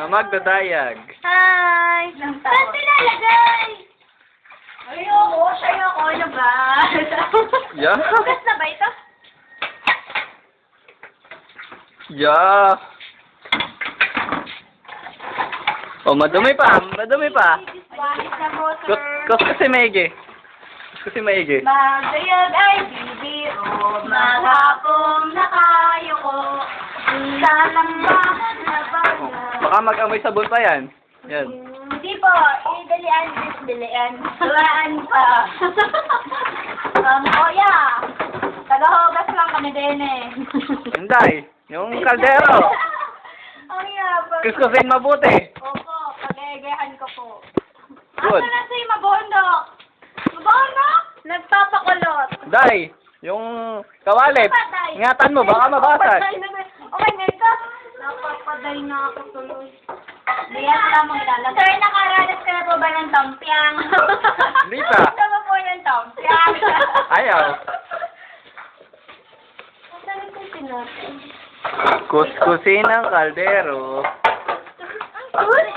magdadayag. Hi! Saan nilalagay? Ayoko, ano ba? Yeah. Bukas na ba ito? Yeah. Oh, madumi pa. Madumi pa. Bakit na po, sir? Kasi maigi. Kasi maigi. Magdayag ay bibiro, maghapong nakayoko, lalang bakit na ba? Baka mag-amoy sabon pa yan. Yan. Hindi po, dilian. Dulaan pa. Kuya, tagahugas lang kami din eh. Hinday, yung kaldero. Ang yabang. Kuskusin mabuti. Opo, pag-egehan ko po. Good. Asa na si Mabondok? Mabondok? Nagpapakulot. Day, yung kawali. Ingatan mo, baka mabasag. Okay, nito. Napapaday na ako tuloy. Diyan lamang ilalagay. Sir, nakaranas ka na po ba ng tampyang? Hindi pa. Gusto mo po yung tampyang? Ayaw. Saan ito sinutin? Kuskusin ang kaldero. Good.